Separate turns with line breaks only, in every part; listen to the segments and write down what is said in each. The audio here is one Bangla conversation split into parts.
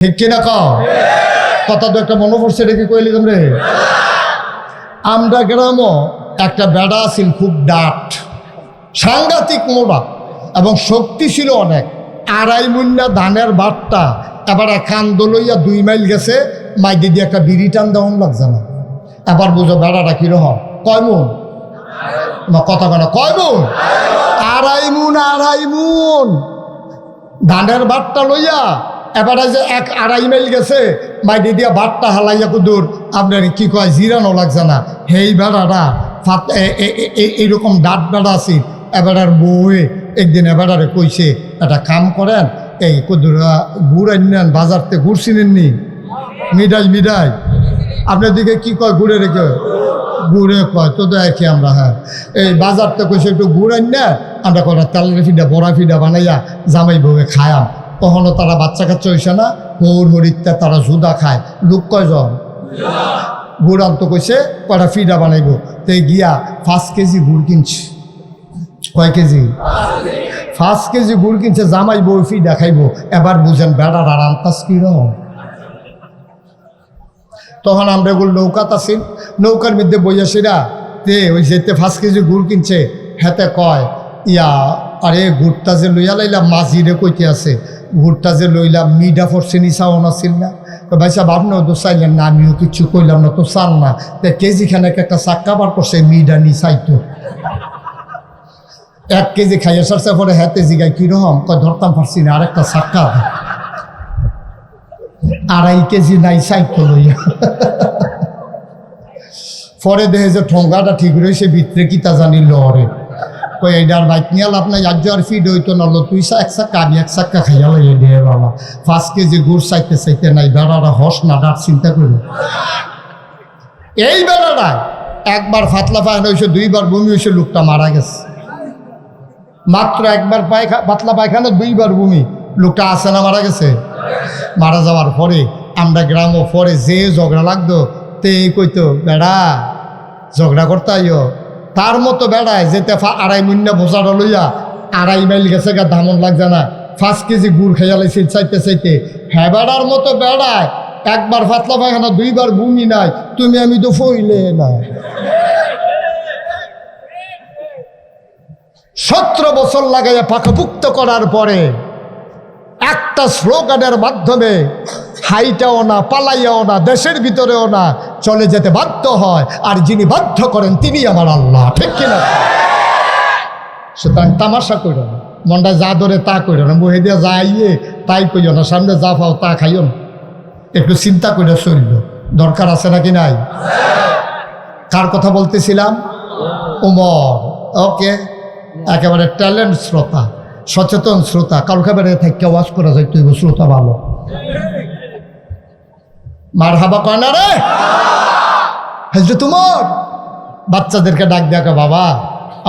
ঠিক কিনা কও? কথা তো একটা মনে পড়ছে, রেখে কইলি তোমরে। আমরা গ্রামও একটা বেড়া আছিল, খুব ডাট, সাংঘাতিক মোড়া এবং শক্তি ছিল অনেক। 2.5 মুন্না ধানের বাট্টা এবার কান্দ লইয়া 2 মাইল গেছে, মাইদি দিয়ে একটা বিড়ি টান দেওয়ান লাগছে না। এবার বুঝো বেড়াটা কিরকম, কয় মুন কথা কয় না, কয় মুন? 2.5 মুন। 2.5 মুন ধানের বাট্টা লইয়া এবারে যে 1.5 মাইল গেছে, মাইদি দিয়া বাট্টা হালাইয়া কুদুর আপনার কি কয় জিরানো লাগছে না। হেই বেড়াটা এইরকম ডাট বেড়া আছে। এবারের বউয়ে একদিন এবারে কইছে, একটা কাম করেন, এই কুদুর গুড় আনেন বাজারতে, গুড় চিনেননি? মিডাই আপনার দিকে কি কয় গুড়ে রেখে? গুড়ে কয় তো দেখি আমরা। হ্যাঁ, এই বাজারতে কইছে একটু গুড় আনে, আমরা কটা তেলের ফিডা বড়া ফিডা বানাইয়া জামাই বউয়ে খায়াম। তখনও তারা বাচ্চা কাচ্চা হইছে না, হৌর হরিত্যা তারা জুদা খায়। লোক কয়জন? গুড় আনতো কইছে, কটা ফিডা বানাইব। তো গিয়া 5 কেজি গুড় কিনছে। কয় কেজি? 5 কেজি গুড় কিনছে, জামাই বউ ফিডা খাইব। এবার বুঝেন বেড়ার আর আন্তাজ কিরকম। তখন আমরা এগুলো নৌকাত আছি, নৌকার মধ্যে বইয়াছিরা তে ওই যেতে 5 কেজি গুড় কিনছে, হেতে কয় ইয়া আরে গুড়টা যে লইয়া লাইলাম, মাঝিরে কইতে আছে গুড়টা যে লইলাম মিডা ফরছে নিশাও নাছিল না। ভাই সাহেব আপনিও তো চাইলেন না, আমিও কিছু কইলাম না, তো চাল না। কেজি খানেক একটা চাক্কা বার করছে, মিডা নি চাইতো 1 কেজি খাইয়া সারছে। পরে হেতে জিগায় কিরকম, কয় ধরতাম পারছি না, আরেকটা চাক্কা। 2.5 কেজি নাই চাইতো লইয়া। পরে দেখে যে ঠোঙ্গাটা ঠিক রয়েছে, ভিতরে কিতা জানি লড়ে। কই এইটার বাইক নিয়ে লাভ নাই, আজ আর ফিড হইতো না, তুই এক চাক্কা আমি 1 চাক্কা খাইয়া লইয়া দিয়ে বাবা। 5 কেজি গুড় চাইতে নাই, বেড়াটা হস না ডাক চিন্তা করি। এই বেড়াটা একবার ফাতলা পায়খানা হয়েছে, 2বার বমি হয়েছে, লোকটা মারা গেছে। মাত্র 1বার পাতলা পায়খানা, 2বার বমি, লোকটা আছে না মারা গেছে। মারা যাওয়ার পরে আমরা গ্রামও পরে যে ঝগড়া লাগতো, তে কইতো বেড়া ঝগড়া করতে আইও। তার মতো বেড়ায় যেতে 2.5 মুন্না বোঝাটা লইয়া 2.5 মাইল গেছে, গা দামন লাগছে না, 5 কেজি গুড় খাইয়া লাইছে চাইতে। হ্যাঁ বেড়ার মতো বেড়ায়, 1বার পাতলা পায়খানা, 2বার বমি নাই, তুমি আমি তো ফইলে না। 17 বছর লাগাইয়া পাকাপুক্ত করার পরে একটা স্লোগানের মাধ্যমে হাইটাও না, পালাইয়াও না, দেশের ভিতরেও না, চলে যেতে বাধ্য হয়। আর যিনি বাধ্য করেন তিনি আমার আল্লাহ। ঠিক কিনা? সুতরাং তামাশা কইর না, মনটা যা ধরে তা কইর না, মুহে দিয়ে যা আইয়ে তাই কইও না, সামনে যা পাও তা খাইও না। একটু চিন্তা করে চলল, দরকার আছে নাকি নাই? কার কথা বলতেছিলাম? উমর। ওকে, একেবারে ট্যালেন্ট শ্রোতা, সচেতন শ্রোতা, কালকে বেড়ে থেকে ওয়াজ করা যায়, তুই শ্রোতা ভালো। মার হাবা কয় না রে হজরত তোমার বাচ্চাদেরকে ডাক দেখা, বাবা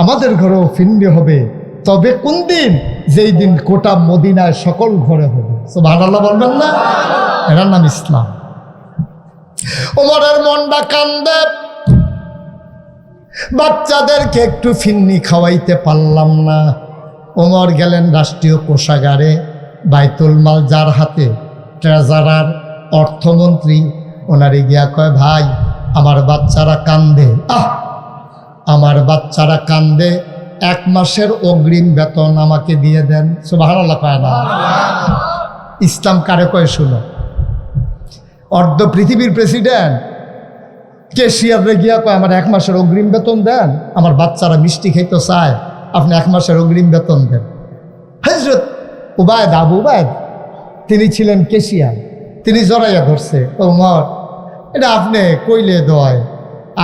আমাদের ঘরেও ফিন্দি হবে, তবে কোন দিন? যেই দিন কোটা মদিনায় সকল ঘরে হবে। সুবহানাল্লাহ বলবেন না? এটার নাম ইসলাম। ওমরের মনটা কান্দে, বাচ্চাদেরকে একটু ফিন্নি খাওয়াইতে পারলাম না। ওমর গেলেন রাষ্ট্রীয় কোষাগারে, বাইতুল মাল যার হাতে, ট্রেজারার, অর্থমন্ত্রী, ওনারে গিয়া কয় ভাই আমার বাচ্চারা কান্দে, আমার বাচ্চারা কান্দে, 1 মাসের অগ্রিম বেতন আমাকে দিয়ে দেন। সুবহানাল্লাহ কয় না? ইসলাম কারে কয় শুনো? অর্ধ পৃথিবীর প্রেসিডেন্ট কেশিয়ারে গিয়া কয় আমার 1 মাসের অগ্রিম বেতন দেন, আমার বাচ্চারা মিষ্টি খাইতে চায়, আপনি 1 মাসের অগ্রিম বেতন দেন। হযরত উবায়দ, আবু উবায়দ, তিনি ছিলেন কেশিয়ার, তিনি জড়াইয়া ধরছে, ওমর এটা আপনি কইলে দয়,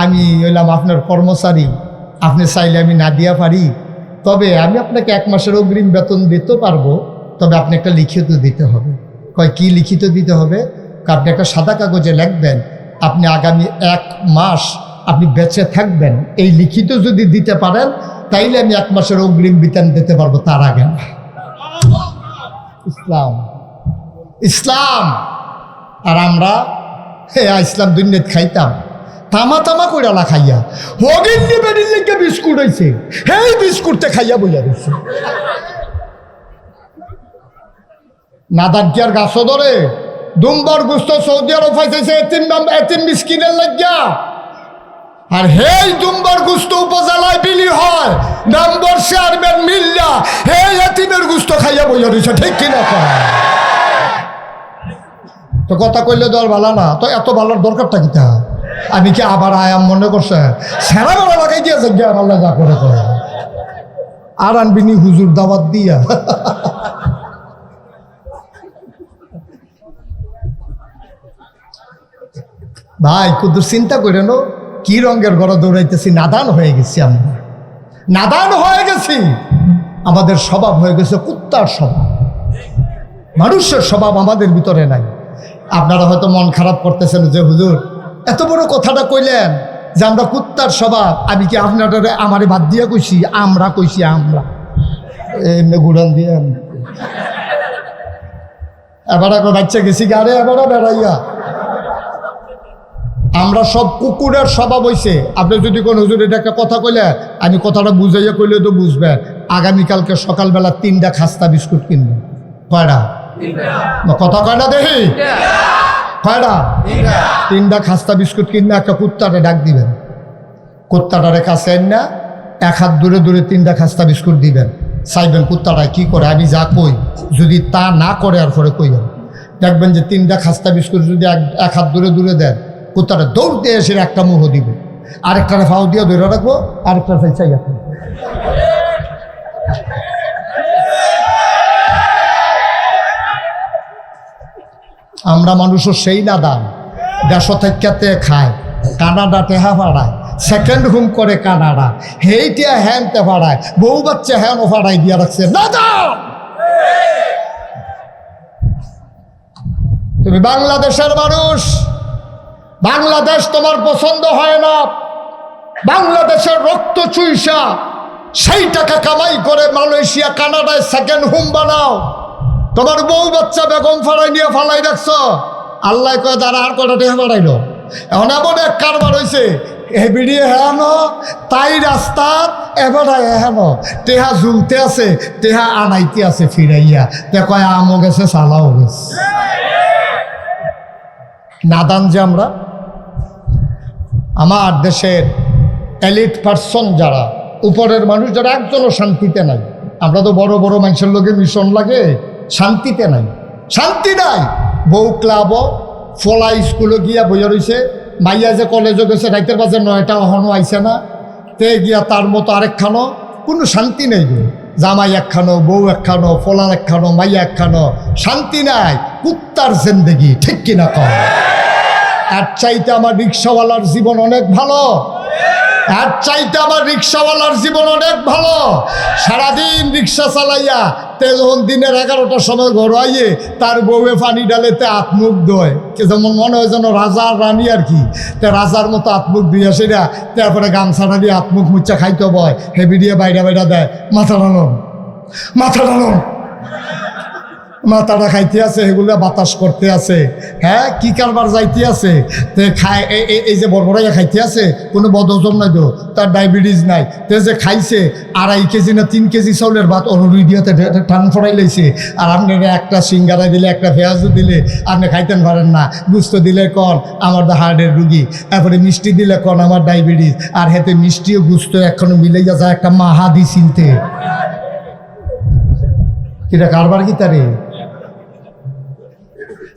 আমি হইলাম আপনার কর্মচারী, আপনি চাইলে আমি না দিয়া পারি, তবে আমি আপনাকে 1 মাসের অগ্রিম বেতন দিতে পারবো, তবে আপনি একটা লিখিত দিতে হবে। কয় কি লিখিত দিতে হবে? আপনি একটা সাদা কাগজে লিখবেন আপনি আগামী 1 মাস আপনি বেঁচে থাকবেন, এই লিখিত যদি দিতে পারেন তাইলে আমি 1 মাসের অগ্রিম বেতন দিতে পারবো, তার আগে না। ইসলাম, ইসলাম। আর আমরা ইসলাম দুনিয়াত খাইতাম তামা কইরালা খাইয়া, হগিন্নি বেডির লিগে বিস্কুট হয়েছে, এই বিস্কুটতে খাইয়া বইয়া দিচ্ছে। নাদার কি আর গাছও ধরে? দুম্বার গুস্ত সৌদি আরব পাইতেছে এতিম মিসকিনের লাগিয়া। আর হেই দুম্বার গুস্ত উপজেলায় বিলি হয়, নম্বর চেয়ারম্যান মিল্লা হেই এতিমের গুস্ত খাইয়া বইয়া রয়েছে, ঠিক কিনা? তো কথা কইলে তো আর ভালো না, তো এত ভালোর দরকারটা কি? তা আমি কি আবার আয়াম মনে করছে সেরা বেলা লাগাই দিয়েছে গিয়া আল্লাহ যা করে করে আর আনবিনি হুজুর দাওয়াত দিয়া। ভাই কুদুর চিন্তা করে নো কি রঙের ঘরে দৌড়াইতেছি, নাদান হয়ে গেছি আমরা, নাদান হয়ে গেছি। আমাদের স্বভাব হয়ে গেছে কুত্তার স্বভাব, মানুষের স্বভাব আমাদের ভিতরে নাই। আপনারা হয়তো মন খারাপ করতেছেন যে হুজুর এত বড় কথাটা কইলেন যে আমরা কুত্তার স্বভাব, আমি কি আপনারা আমারে বাদ দিয়া কইছি? আমরা কইছি, আমরা এমনি গুড়ান দিয়ে এবার একবার বাচ্চা গেছি গাড়ে এবার বেড়াইয়া। আমরা সব কুকুরের স্বভাব হইছে। আপনি যদি কোন হুজুর এটা একটা কথা কইলে, আমি কথাটা বুঝাইয়া কইলে তো বুঝবেন। আগামীকালকে সকালবেলা 3টা খাস্তা বিস্কুট কিনবেন। কয়টা? কথা কয় না দেখি, কয়টা? 3টা খাস্তা বিস্কুট কিনবে, একটা কুত্তারে ডাক দিবেন, কুত্তাটারে কাছে না 1 হাত দূরে দূরে 3টা খাস্তা বিস্কুট দিবেন, চাইবেন কুত্তাটা কি করে, আমি যা কই যদি তা না করে আর পরে কইবেন, দেখবেন যে 3টা খাস্তা বিস্কুট যদি 1 হাত দূরে দূরে দেন, কুত্তাটা দৌড়তে এসে একটা মুহ দিব, আরেকটারে ফাও দিয়ে ধরে রাখবো, আরেকটা চাই রাখবো। আমরা মানুষও সেই নাদান, দেশ থেকে খায়, কানাডা টেহা ফাড়ায়, সেকেন্ড হোম করে কানাডা, হেইটা হ্যানতে ফাড়ায়, বউ বাচ্চা হ্যানও ফাড়াই দিয়া রাখছে নাদান। তুমি বাংলাদেশের মানুষ, বাংলাদেশ তোমার পছন্দ হয় না, বাংলাদেশের রক্ত চুইসা সেই টাকা কামাই করে মালয়েশিয়া কানাডায় সেকেন্ড হোম বানাও, তোমার বউ বাচ্চা বেগম ফাড়াই নিয়ে ফালাই রাখছ। আল্লাহ কয় তারা আর কটা টেহা ফাড়াইল। এখন এমন এক কারবার হয়েছে, এ বিড়িয়ে হেন তাই রাস্তাত এবার হেন টেহা ঝুলতে আছে, টেহা আনাইতে আছে ফিরাইয়া, তে কয় আমও গেছে সালাও গেছে। নাদান যে আমরা। আমার দেশের এলিট পার্সন যারা, উপরের মানুষ যারা, একজনও শান্তিতে নাই। আমরা তো বড় বড় মানুষের লোকে মিশন লাগে, শান্তিতে নাই, শান্তি নাই। বউ ক্লাব ফলা স্কুলে গিয়া বইয়া রয়েছে, মাইয়া যে কলেজে গেছে রাইতের বাজে 9টা এখনও আইছে না, তে গিয়া তার মতো আরেকখানো, কোনো শান্তি নেই গো। জামাই একখানো, বউ একখানো, ফলার একখানো, মাইয়া একখানো, শান্তি নাই, কুত্তার জিন্দেগি, ঠিক কিনা কম? এর চাইতে আমার রিক্সাওয়ালার জীবন অনেক ভালো, এর চাইতে আমার রিক্সাওয়ালার জীবন অনেক ভালো। সারাদিন রিক্সা চালাইয়া তে যখন দিনের 11টার সময় ঘর আইয়ে তার বউয়ে পানি ডালেতে আত্মুখ ধোয়, যেমন মনে হয় যেন রাজার রানী আর কি, তে রাজার মতো আত্মুখ ধুইয়া সেরা, তারপরে গামছাটা দিয়ে আত্মুখ মুচ্চা খাইতে বয়, হেবি দিয়ে বাইরা বাইরা দেয়, মাথা টানুন, মাথা টানুন, মাথাটা খাইতে আছে, এগুলো বাতাস করতে আছে। হ্যাঁ, কি কারবার যাইতে আছে, তে খায় এই যে বড়বড়াইয়া খাইতে আছে, কোনো বদহজম নাই তো, তার ডায়াবেটিস নাই, তে যে খাইছে 2.5 কেজি না 3 কেজি চাউলের ভাত অনুরুই দিয়েতে টান ফড়াই লাইছে। আর আপনি একটা সিঙ্গারা দিলে, একটা পেঁয়াজও দিলে আপনি খাইতেন পারেন না, গুস্ত দিলে কন আমার হার্টের রুগী, তারপরে মিষ্টি দিলে কন আমার ডায়াবেটিস, আর হেতে মিষ্টিও গুস্ত এখনো মিলাইয়া যায় একটা মাহাদি চিনতে। কিটা কারবার কি তারে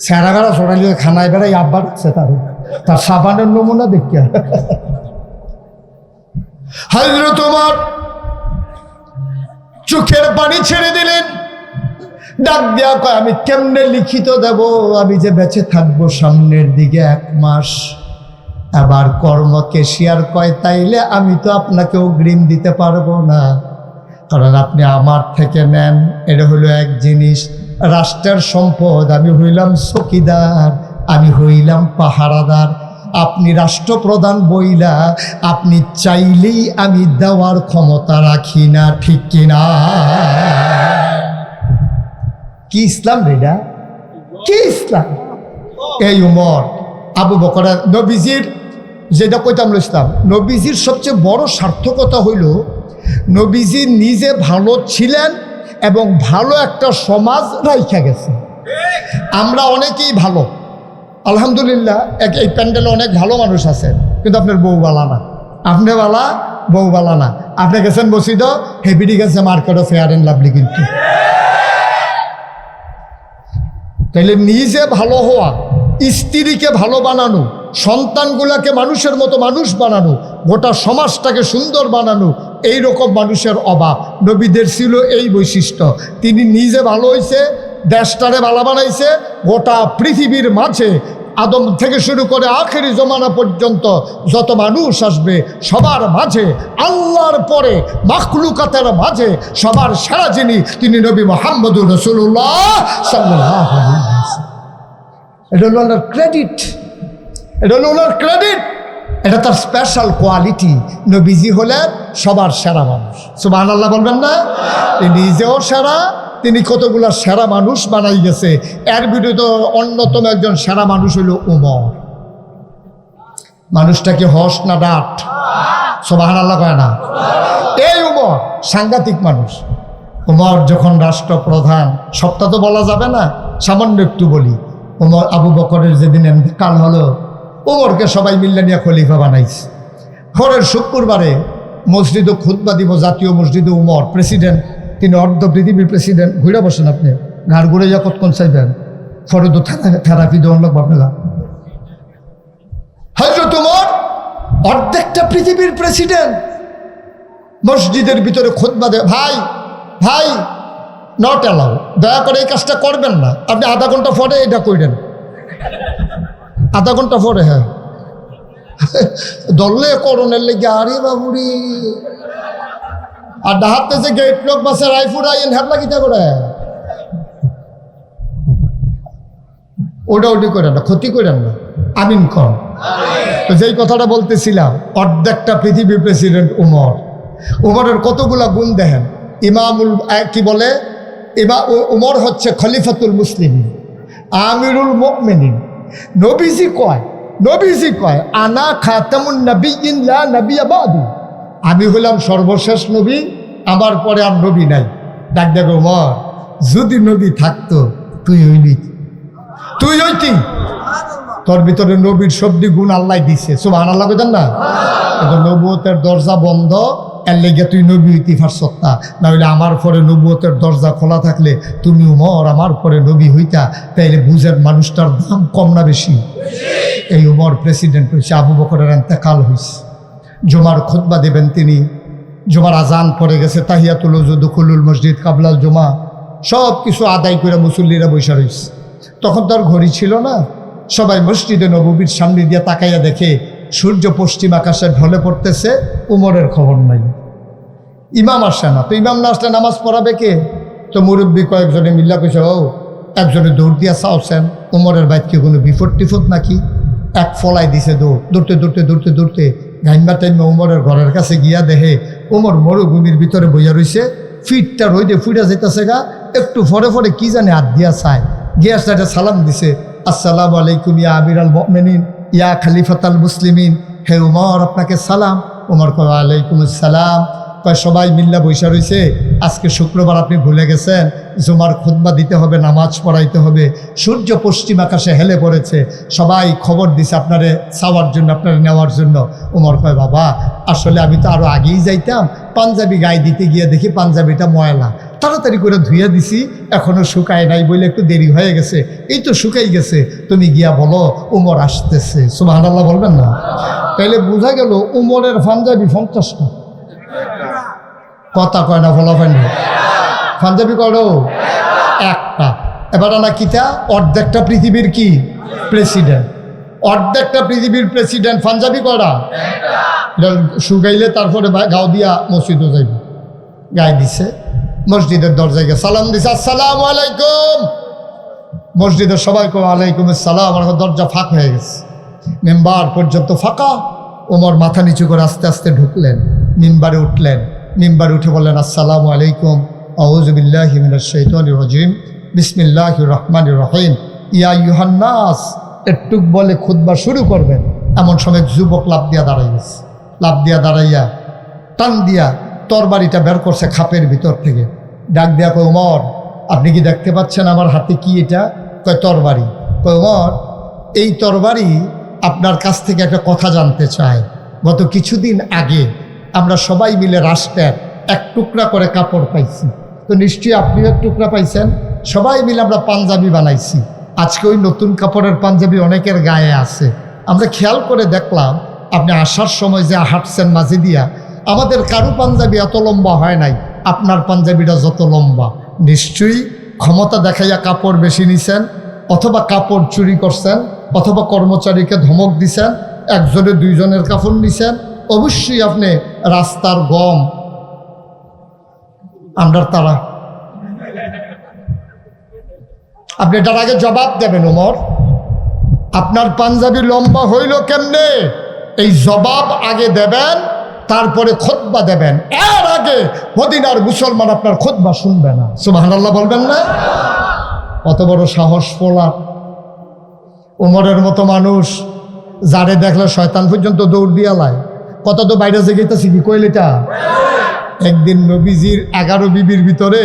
সেরা বেড়া সরাইলে খানায় বেড়াই আব্বার সে তার সাবানের নমুনা দেখিয়া হযরত ওমর চোখের পানি ছেড়ে দিলেন, ডাক দেয়া কয় আমি কেমনে লিখিত দেব, আমি যে বেঁচে থাকবো সামনের দিকে 1 মাস। আবার কর্ম ক্যাশিয়ার কয় তাইলে আমি তো আপনাকে অগ্রিম দিতে পারবো না, কারণ আপনি আমার থেকে নেন, এটা হলো এক জিনিস, রাষ্ট্রের সম্পদ, আমি হইলাম চকিদার, আমি হইলাম পাহারাদার, আপনি রাষ্ট্রপ্রধান বইলা আপনি চাইলেই আমি দেওয়ার ক্ষমতা রাখি না, ঠিক কিনা? কি ইসলাম রেডা, কি ইসলাম? এই উমর আবু বকর নবীজির, যেটা কইতাম ইসলাম, নবীজির সবচেয়ে বড় সার্থকতা হইল নবীজি নিজে ভালো ছিলেন এবং ভালো একটা সমাজ রাইখা গেছে। আমরা অনেকেই ভালো, আলহামদুলিল্লাহ। এই প্যান্ডেলে অনেক ভালো মানুষ আছে, কিন্তু আপনার বউ বালা না, আপনি বালা, বউ বালা না। আপনি গেছেন মসজিদ, হেবিডি গেছে মার্কেটও ফেয়ার অ্যান্ড লাভলি। কিন্তু তাইলে নিজে ভালো হওয়া, স্ত্রীকে ভালো বানানো, সন্তানগুলাকে মানুষের মতো মানুষ বানানো, গোটা সমাজটাকে সুন্দর বানানো, এই রকম মানুষের অভাব। নবীদের ছিল এই বৈশিষ্ট্য। তিনি নিজে ভালো হয়েছে, দেশটারে ভালো বানাইছে, গোটা পৃথিবীর মাঝে আদম থেকে শুরু করে আখেরি জমানা পর্যন্ত যত মানুষ আসবে সবার মাঝে, আল্লাহর পরে মাখলুকাতের মাঝে সবার সেরা যিনি, তিনি নবী মুহাম্মদুর রাসূলুল্লাহ সাল্লাল্লাহু আলাইহি ওয়াসাল্লাম। এটা হলো ওনার ক্রেডিট, এটা হলো ওনার ক্রেডিট, এটা তার স্পেশাল কোয়ালিটি। নবীজি হলেন সবার সেরা মানুষ। সুবহানাল্লাহ বলবেন না? তিনি নিজেও সেরা, তিনি কতগুলা সেরা মানুষ বানাই গেছে। এর ভিতরে অন্যতম একজন সেরা মানুষ হইল উমর। মানুষটা কি হস না ডাট? সুবহানাল্লাহ কয় না? এই উমর সাংঘাতিক মানুষ। উমর যখন রাষ্ট্রপ্রধান, সবটা তো বলা যাবে না, সামান্য একটু বলি। উমর, আবু বকরের যেদিন ইন্তেকাল হলো, উমরকে সবাই মিল্লা নিয়ে খলিফা বানাইছে। পরের শুক্রবারে মসজিদে খুতবা দিব, জাতীয় মসজিদে উমর প্রেসিডেন্ট, তিনি অর্ধ পৃথিবীর প্রেসিডেন্ট। ঘুরে বসেন আপনি, ঘাড় ঘুরে যা কতক্ষণ চাইবেন, পরে তো থেরাপি দেওয়ার লোক আপনারা। হযরত উমর অর্ধেকটা পৃথিবীর প্রেসিডেন্ট, মসজিদের ভিতরে খুতবা দেয়। ভাই ভাই, নট অ্যালাউ, দয়া করে এই কাজটা করবেন না। আপনি আধা ঘন্টা পরে এটা কইরেন, আধা ঘন্টা পরে। হ্যাঁ, দললে করণের লেগে, আরে বাবুরি। আর ডাহাতে যে গেট লোক বাসে রাইফুর আইন হ্যাবলা কিতা করে, ওটা ওটি করেন না, ক্ষতি করেন না। আমিন কন। তো যেই কথাটা বলতেছিলাম, অর্ধেকটা পৃথিবীর প্রেসিডেন্ট উমর। উমরের কতগুলা গুণ দেখেন। ইমামুল কি বলে, উমর হচ্ছে খলিফাতুল মুসলিমিন, আমিরুল মুমিনিন। নবীজি কয় আনা খাতামুন নাবিয়্যিন লা নাবিয়্যা বাদি, আমি হলাম সর্বশেষ নবী, আমার পরে আর নবী নাই। ডাক দেখো উমর, যদি নবী থাকতো তুই হইতি, তোর ভিতরে নবীর শব্দ গুণ আল্লাহ দিছে। সুবহানাল্লাহ কইতেন না? কিন্তু নবুয়তের দরজা বন্ধ, এর লেগে তুই নবী হইতে পারছত না। না হইলে আমার পরে নবুয়তের দরজা খোলা থাকলে তুমি উমর আমার পরে নবী হইতা, তাইলে বুঝেন মানুষটার দাম কম না বেশি? এই উমর প্রেসিডেন্ট হয়েছে, আবু বকরের ইন্তেকাল হয়েছে। জুমার খুতবা দেবেন তিনি, জুমার আজান পড়ে গেছে, তাহিয়াতুল ওযু, দুখুলুল মসজিদ, কাবলাল জুমা, সব কিছু আদায় করে মুসল্লিরা বসে রয়েছে। তখন তো আর ঘড়ি ছিল না, সবাই মসজিদে নববীর সামনে দিয়ে তাকাইয়া দেখে সূর্য পশ্চিম আকাশে ঢলে পড়তেছে, উমরের খবর নাই। ইমাম আসে না, তো ইমাম না আসলে নামাজ পড়াবে কে? তো মুরব্বী কয়েকজনে মিল্লা কইছে, ও একজনে দৌড় দিয়া চাওছেন, উমরের বাইক কি কোনো বিপদ টিফত নাকি? এক ফলাই দিছে, দৌড়তে গাইম্বা টাইমে উমরের ঘরের কাছে গিয়া দেখে উমর মরুভূমির ভিতরে বইয়া রইছে, ফিটটা রইদে ফুটা যাইতেছে গা। একটু ফরে কি জানে হাত দিয়া চায়, গিয়া একটা সালাম দিছে, আসসালামু আলাইকুম ইয়া আমিরাল মুমিনিন ইয়া খলিফাতাল মুসলিমিন, হে উমর আপনাকে সালাম। উমর কয় ওয়ালাইকুম আসসালাম। কয় সবাই মিল্লা বৈশা রয়েছে, আজকে শুক্রবার আপনি ভুলে গেছেন, জুমার খুতবা দিতে হবে, নামাজ পড়াইতে হবে, সূর্য পশ্চিম আকাশে হেলে পড়েছে, সবাই খবর দিছে আপনারে চাওয়ার জন্য, আপনারে নেওয়ার জন্য। উমর কয় বাবা, আসলে আমি তো আরো আগেই যাইতাম, পাঞ্জাবি গায়ে দিতে গিয়ে দেখি পাঞ্জাবিটা ময়লা, তাড়াতাড়ি করে ধুইয়া দিছি, এখনো শুকায় নাই বলে একটু দেরি হয়ে গেছে, এই তো শুকাই গেছে, তুমি গিয়া বলো উমর আসতেছে। সুবহানাল্লাহ বলবেন না? তাইলে বোঝা গেল উমরের পাঞ্জাবি 50টা। কথা কয় না, ফলো পাঞ্জাবি করো একটা। এবার না কিতা, অর্ধেকটা পৃথিবীর কি প্রেসিডেন্ট, অর্ধেকটা পৃথিবীর প্রেসিডেন্ট পাঞ্জাবি করা। শুকাইলে তারপরে গাও দিয়া মসজিদও যাইব, গায়ে দিছে, মসজিদের দরজায় গিয়ে সালাম দিছে, আসসালামু আলাইকুম। মসজিদের সবাই কয় ওয়ালাইকুম আসসালাম। আমার দরজা ফাঁক হয়ে গেছে, মেম্বার পর্যন্ত ফাঁকা। ওমর মাথা নিচু করে আস্তে আস্তে ঢুকলেন, মিম্বারে উঠলেন, মিম্বারে উঠে বললেন, আসসালামু আলাইকুম, আউযু বিল্লাহি মিনাশ শাইতানির রাজিম, বিসমিল্লাহির রহমানির রহিম, ইয়া আইয়ুহান নাস। একটুক বলে খুতবা শুরু করবেন, এমন সময় যুবক লাফ দিয়া দাঁড়াই গেছে। লাফ দিয়া দাঁড়াইয়া টান দিয়া তরবারিটা বের করছে খাপের ভিতর থেকে, ডাক দিয়া কয়, ওমর আপনি কি দেখতে পাচ্ছেন আমার হাতে কি? এটা কয় তরবারি। কয় ওমর, এই তরবারি আপনার কাছ থেকে একটা কথা জানতে চায়। গত কিছুদিন আগে আমরা সবাই মিলে রাষ্ট্রের এক টুকরা করে কাপড় পাইছি, তো নিশ্চয়ই আপনিও এক টুকরা পাইছেন। সবাই মিলে আমরা পাঞ্জাবি বানাইছি। আজকে ওই নতুন কাপড়ের পাঞ্জাবি অনেকের গায়ে আছে। আমরা খেয়াল করে দেখলাম আপনি আসার সময় যে হাঁটছেন মাঝে দিয়া, আমাদের কারু পাঞ্জাবি এত লম্বা হয় নাই, আপনার পাঞ্জাবিটা যত লম্বা। নিশ্চয়ই ক্ষমতা দেখাইয়া কাপড় বেশি নিছেন, অথবা কাপড় চুরি করছেন, অথবা কর্মচারীকে ধমক দিছেন, একজনে দুইজনের কাপড় নিছেন। অবশ্যই আপনি রাস্তার গম আমরার তারা, আপনি এটার আগে জবাব দেবেন। ওমর, আপনার পাঞ্জাবি লম্বা হইল কেমনে, এই জবাব আগে দেবেন, তারপরে খুতবা দেবেন। এর আগে মদিনার মুসলমান আপনার খুতবা শুনবে না। সুবহানাল্লাহ বলবেন না? কত বড় সাহস পোলা! ওমরের মতো মানুষ যারে দেখলে শয়তান পর্যন্ত দৌড় দিয়া লাই। কত তো বাইরে জেগেইতেছি কি কইলেটা। একদিন নবীজির 11 বিবির ভিতরে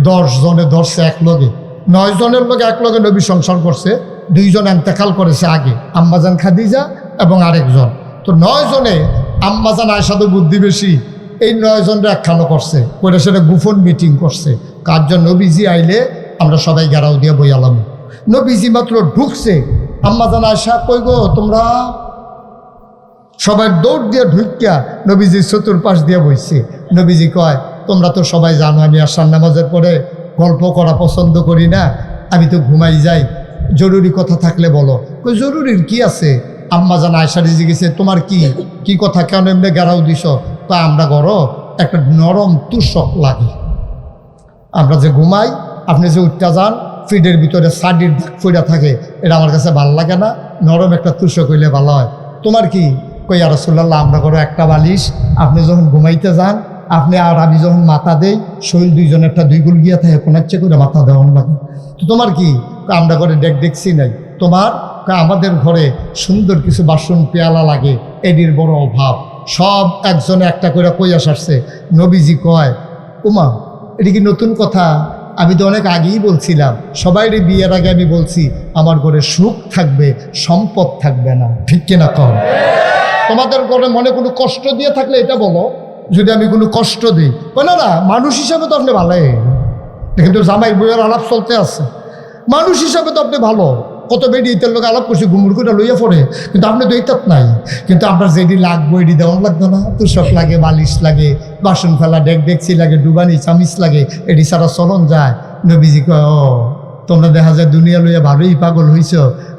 10 জনে ধরছে এক লগে, 9 জনের লগে এক লগে নবী সংসার করছে, 2 জন ইন্তেকাল করেছে আগে, আম্মাজান খাদিজা এবং আরেকজন। তো 9 জনে আম্মাজান আয়েশা তো বুদ্ধি বেশি, এই 9 জনরা একখানো করছে, করে সেটা গোপন মিটিং করছে। কার্য নবীজি আইলে আমরা সবাই গেরাও দিয়ে বইয়ালাম। নবীজি মাত্র ঢুকছে, আম্মাজান আয়েশা কই গো তোমরা, সবাই দৌড় দিয়ে ঢুকিয়া নবীজি চতুর্পাশ দিয়ে বইছে। নবীজি কয়, তোমরা তো সবাই জানো আমি আশার নামাজের পরে গল্প করা পছন্দ করি না, আমি তো ঘুমাই যাই, জরুরি কথা থাকলে বলো। কই জরুরির কি আছে? আম্মাজান আয়েশা জিজ্ঞেসে, তোমার কি কথা, কেন এমনি গেরাও দিছ? তা আমরা গড় একটা নরম তুষক লাগে, আমরা যে ঘুমাই, আপনি যে উঠতে যান ফিডের ভিতরে সাডির দাগ ফইরা থাকে, এটা আমার কাছে ভালো লাগে না, নরম একটা তুষক হইলে ভালো হয়। তোমার কি? কই ইয়া রাসূলুল্লাহ, আমরা করো একটা বালিশ, আপনি যখন ঘুমাইতে যান, আপনি আর আমি যখন মাথা দেই, শরীর দুইজনের একটা 2 গুল গিয়া থাকে, কোনাচ্ছে করে মাথা দেওয়ান লাগে। তো তোমার কি? আমরা ঘরে দেখছি নাই। তোমার? আমাদের ঘরে সুন্দর কিছু বাসন পেয়ালা লাগে, এটির বড় অভাব, সব একজনে একটা করে কইয়া সারছে। নবীজি কয়, উমা এটি কি নতুন কথা? আমি তো অনেক আগেই বলছিলাম, সবাইরে বিয়ের আগে আমি বলছি আমার ঘরে সুখ থাকবে, সম্পদ থাকবে না, ঠিক কিনা কম? তোমাদের ঘরে মনে কোনো কষ্ট দিয়ে থাকলে এটা বলো, যদি আমি কোনো কষ্ট দিই। না না, মানুষ হিসাবে তো আপনি ভালোই, কিন্তু জামাই বইয়ের আলাপ চলতে আছে, মানুষ হিসাবে তো আপনি ভালো। কত বেডি ইতার লোক আলাপ করছি, ঘুমুর করে লইয়া পড়ে, কিন্তু আপনি তো এইটাত নাই। কিন্তু আপনার যেটি লাগবো এটি দেওয়ান লাগতো না, তুষক লাগে, বালিশ লাগে, বাসন ফেলা ডেকছি লাগে, ডুবানি চামিচ লাগে, এটি সারা চলন যায়। নবীজি কয়, ও তোমরা দেখা যায় দুনিয়া লইয়া ভালোই পাগল হইছ।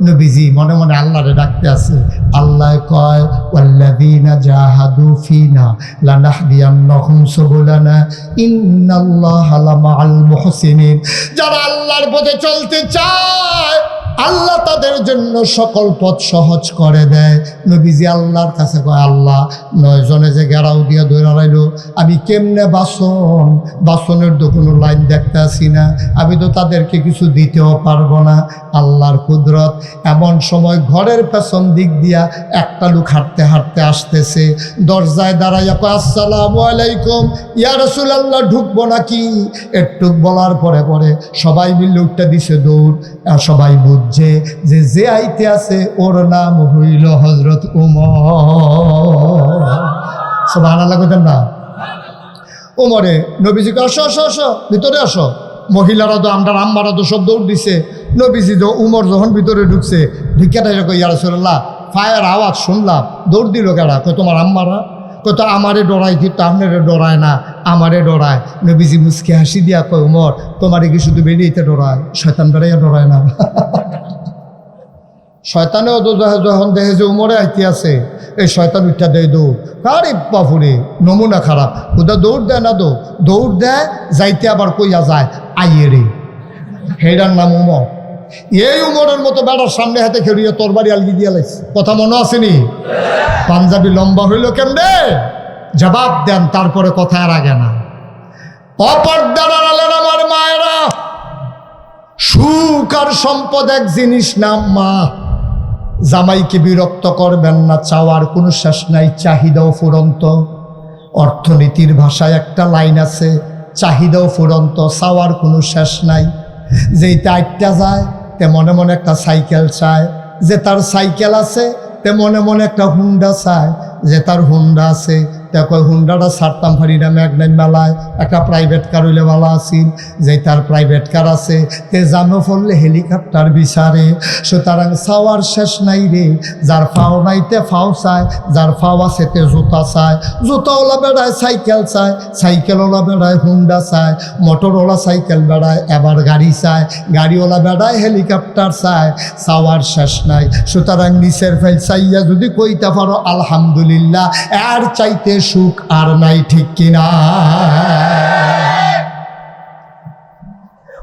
নবীজি মনে মনে আল্লাহরে ডাকতে আছে। আল্লাহ কয়, ওয়াল্লাযীনা জাহাদু ফিনা লানাহদিয়ান্নাহুম সুবুলানা ইন্নাল্লাহা লামাআল মুহসিনিন। যারা আল্লাহর পথে চলতে চায়, আল্লাহ তাদের জন্য সকল পথ সহজ করে দেয়। নবীজি আল্লাহর কাছে কয়, আল্লাহ 9 জনে যে গেরাও দিয়া ধরে রাইল, আমি কেমনে বাসনের তো কোনো লাইন দেখতে আসি না, আমি তো তাদেরকে কিছু দিতেও পারবো না। আল্লাহর কুদরত, এমন সময় ঘরের পেছন দিক দিয়া একটা লোক হাঁটতে হাঁটতে আসতেছে, দরজায় দাঁড়াইয়া কয়, আসসালামু আলাইকুম, ইয়া রাসূলুল্লাহ ঢুকবো নাকি? একটু বলার পরে পরে সবাই মিলে উঠতে দিছে দৌড়। আর সবাই বুঝছে যে আইতে আছে ওর নাম হইল হযরত ওমর। সুবহানাল্লাহ কইতেন না? ওমরে নবীজিকে আসো আসো আসো, ভিতরে আসো। মহিলারা তো আমরা আম্মারা তো সব দৌড় দিছে। নবীজি তো উমর যখন ভিতরে ঢুকছে, ঢুকিয়াটাই কই, ইয়া রাসূলুল্লাহ ফায়ার আওয়াজ শুনলাম, দৌড় দিল কেডা? কই তোমার আম্মারা। কত আমারে ডরায়, কিন্তু আপনারে ডরায় না, আমারে ডরায়। নবীজি মুচকি হাসি দিয়া কয়, উমর তোমারে কি শুধু বেরিয়েতে ডরায়, শয়তান বেড়াইয়া ডরায় না? শয়তানেও তো যখন দেখে যে উমরে আইতে আছে, এই শয়তান উঠা দেয় দৌড়। আরে বাপুরে, নমুনা খারাপ, ওটা দৌড় দেয় না, দৌড় দেয়, যাইতে আবার কইয়া যায় আইয়ে রে, হেডার নাম উমর। এই উমরের মতো বেড়ার সামনে হাতে খেলিয়ে তরবারি আলগি দিয়া লাইছে। কথা মনে আসেনি? পাঞ্জাবি লম্বা হইল কেমনে? জবাব দেন, তারপরে কথা আর আগে না। অপর্দার আড়ালের আমার মায়েরা, সুখ আর সম্পদ এক জিনিস না মা। জামাইকে বিরক্ত করবেন না, চাওয়ার কোনো শেষ নাই, চাহিদাও ফুরন্ত। অর্থনীতির ভাষায় একটা লাইন আছে, চাহিদাও ফুরন্ত, চাওয়ার কোনো শেষ নাই। যেইটা আটটা যায় তে মনে মনে একটা সাইকেল চায়, যে তার সাইকেল আছে তে মনে মনে একটা হুন্ডা চায়, যে তার হুন্ডা আছে তে কয় হুন্ডাটা ছাড়তাম পারি না ম্যাগনাইট মেলায়, একটা প্রাইভেট কার হইলে ভালো আসিল, যে তার প্রাইভেট কার আছে তে জানো পড়লে হেলিকপ্টার বিচারে। সুতরাং চাওয়ার শেষ নাই রে, যার ফাও নাইতে ফাও চায়, যার ফাও আছে তে জুতা চায়, জুতাওয়ালা বেড়ায় সাইকেল চায়, সাইকেলওয়ালা বেড়ায় হুন্ডা চায়, মোটরওয়ালা সাইকেল বেড়ায় এবার গাড়ি চায়, গাড়িওয়ালা বেড়ায় হেলিকপ্টার চায়, চাওয়ার শেষ নাই। সুতরাং নিচের ফেল চাইয়া যদি কইতে পারো আলহামদুলিল্লাহ, এর চাইতে সুখ আর নাই, ঠিক কিনা?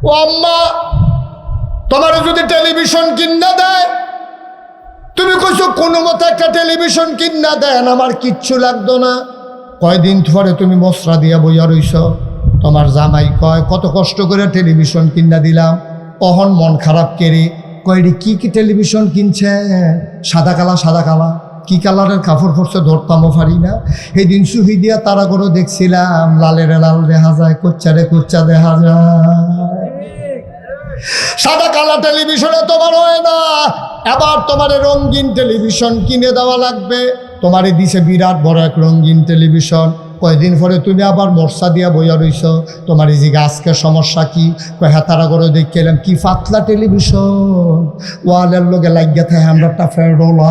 ও আম্মা, তোমার যদি টেলিভিশন কিনা দেয়, তুমি কইছো কোনো মতো একটা টেলিভিশন কিনা দেন, আমার কিচ্ছু লাগতো না। কয়দিন ধরে তুমি মশরা দিয়া বইয়া রইছ, তোমার জামাই কয় কত কষ্ট করে টেলিভিশন কিনা দিলাম, অহন মন খারাপ কেড়ে কয়টি কি কি টেলিভিশন কিনছে, সাদা কালা সাদা কালা, কি কালারের কাপড় পরছে ধরতামও পারি না। এই দিন সুহি দিয়া তারা করে দেখছিলাম, লালের লাল দেখা যায়, কোচ্চারে কোচ্চা দেখা যায়। সাদা কালা টেলিভিশনে তোমার হয় না, এবার তোমার রঙিন টেলিভিশন কিনে দেওয়া লাগবে। তোমারে দিছে বিরাট বড় এক রঙিন টেলিভিশন। কয়দিন পরে তুমি আবার মশা দিয়া বইয়া রইছ, তোমার এই যে আজকের সমস্যা কি? হেতারা করে দেখলাম কি পাতলা টেলিভিশন, ওয়ালের লোকে লাগিয়া থাকে আমরা একটা ফেরোলা।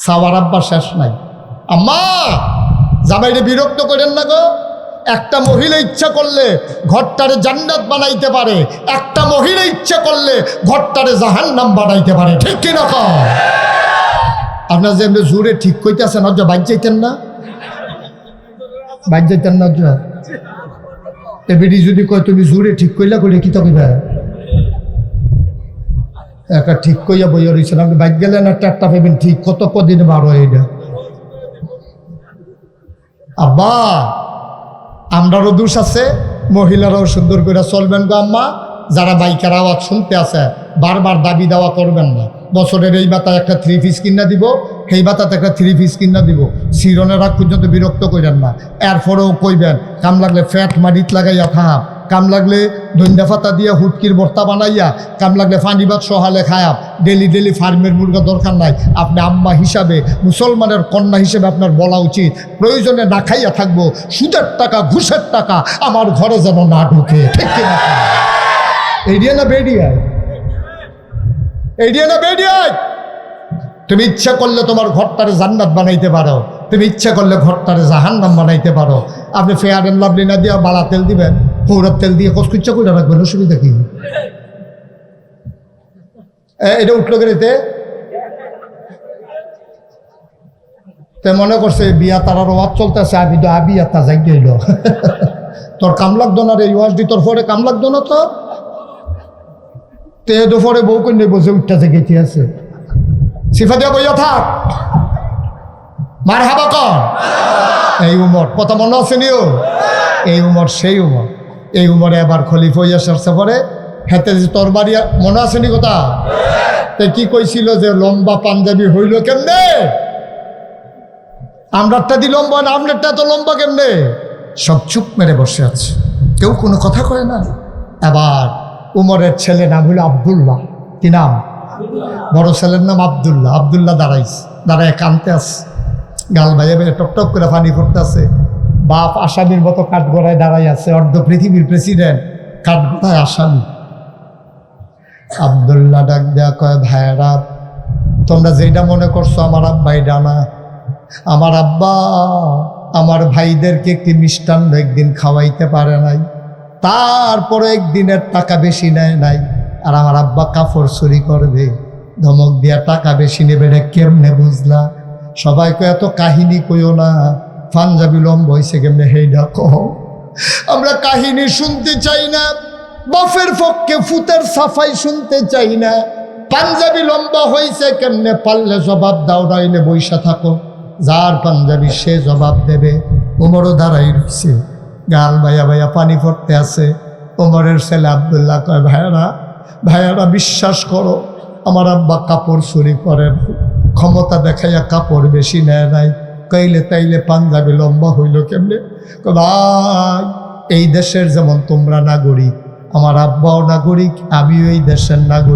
সাওয়ার আব্বা শেষ নাই। আম্মা, জামাইরে বিরক্ত করেন না গো। একটা মহিলা ইচ্ছা করলে ঘরটারে জান্নাত বানাইতে পারে, একটা মহিলা ইচ্ছা করলে ঘরটারে জাহান্নাম বানাইতে পারে, ঠিক কিনা? আপনার যে এমনি জোরে ঠিক কইতেছেন, অজ বাইর যাইতেন না, বাইর যাইতেন না। এবিডি যদি কয় তুমি জোরে ঠিক কইলা কইলে কি তখন একটা ঠিক কইয়া বইয়া রয়েছেন, আপনি বাইক গেলেন একটা একটা পাইবেন ঠিক, কত কদিনে বার হয় এটা। আব্বা, আমরারও দোষ আছে, মহিলারাও সুন্দর করে চলবেন গো আম্মা। যারা বাইকের আওয়াজ শুনতে আছে বারবার দাবি দেওয়া করবেন না। বছরের এই বাতায় একটা 3 পিস কিনা দিব, সেই বাতাতে একটা 3 পিস কিনা দিব, শিরনের রাগ পর্যন্ত বিরক্ত করেন না। এরপরেও কইবেন কাম লাগলে ফ্যাট মারিত লাগাইয়া থাম, কাম লাগলে ধন্যা পাতা দিয়ে হুটকির ভর্তা বানাইয়া, কাম লাগলে ফানি ভাত সহালে খায়াপ, ডেলি ডেলি ফার্মের মুরগা দরকার নাই। আপনি আম্মা হিসাবে, মুসলমানের কন্যা হিসেবে আপনার বলা উচিত, প্রয়োজনে না খাইয়া থাকবো, সুদের টাকা ঘুষের টাকা আমার ঘরে যেন না ঢুকে, ঠিক কিনা? এইডিয়া না বেডিয়ায়, এইডিয়া না বেডিয়ায়। তুমি ইচ্ছা করলে তোমার ঘরটারে জান্নাত বানাইতে পারো, তুমি ইচ্ছা করলে ঘরটারে জাহান্নাম বানাইতে পারো। আপনি ফেয়ার এন্ড লাভলি না দিয়ে বালা তেল দিবেন, পৌরার তেল দিয়ে কচকুচ্চা করে রাখবেন, অসুবিধা কি? এটা উঠলো গেলেতে তে মনে করছে বিয়া তারার ওয়াজ চলতেছে, আমি তো বিয়া তা যাই গেল। তোর কাম লাগতো না রে, ওয়াজ দি তোর পরে কাম লাগতো না তো, তে দুপুরে বউ কন্যা বসে উঠতে গেতে আছে, সিফা দিয়া বইয়া থাক, মার হাবা কর। এই উমর কথা মনে আছে নিও, এই উমর সেই উমর। এই উমরে এবার খলিফা হইয়া সারছে পরে হেতে যে তোর বাড়ি মনে আছে নি কথা? তে কি কইছিল যে লম্বা পাঞ্জাবি হইল কেমনে? আমরারটা দি লম্বা না, আমরারটা তো লম্বা কেমনে? সব চুপ মেরে বসে আছে, কেউ কোনো কথা কয় না। এবার উমরের ছেলে নাম হইল আবদুল্লাহ। কি নাম? বড় ছেলের নাম আবদুল্লাহ। আবদুল্লাহ দাঁড়াইছে, দাঁড়ায় কানতে আছে, গাল ভাইয়া ভাইয়া টপ টপ করে পানি পড়তে আছে। বাপ আসামির মতো কাঠগড়ায় দাঁড়াই আছে, অর্ধ পৃথিবীর প্রেসিডেন্ট কাঠগড়ায় আসামি। আবদুল্লাহ ডাক দেয়া কয়, ভাইয়েরা তোমরা যেটা মনে করছো আমার আব্বা এটা না। আমার আব্বা আমার ভাইদেরকে একটি মিষ্টান্ন একদিন খাওয়াইতে পারে নাই, তারপরে একদিনের টাকা বেশি নেয় নাই। আর আমার আব্বা কাপড় চুরি করবে, ধমক দিয়া টাকা বেশি নেবে, এটা কেমনে বুঝলা? সবাইকে এত কাহিনী কইও না, পাঞ্জাবি লম্বা হয়েছে কেমনে হেইডা কও। আমরা কাহিনী শুনতে চাই না, বাফের পক্ষে ফুতের সাফাই শুনতে চাই না। পাঞ্জাবি লম্বা হয়েছে কেমনে পারলে জবাব দাও, নাইলে বইসা থাকো। যার পাঞ্জাবি সে জবাব দেবে। উমরও দাঁড়াই রয়েছে, গাল ভাইয়া ভাইয়া পানি পড়তে আছে। ওমরের ছেলে আবদুল্লাহ কয়, ভাইয়ারা ভাইয়ারা বিশ্বাস করো, আমার আব্বা কাপড় চুরি করেন, ক্ষমতা দেখাইয়া কাপড় বেশি নেয় নাই। কইলে তাইলে পাঞ্জাবি লম্বা হইল কেমনে? ভাই এই দেশের যেমন তোমরা নাগরিক, আমার আব্বাও নাগরিক, আমিও এই দেশের নাগরিক।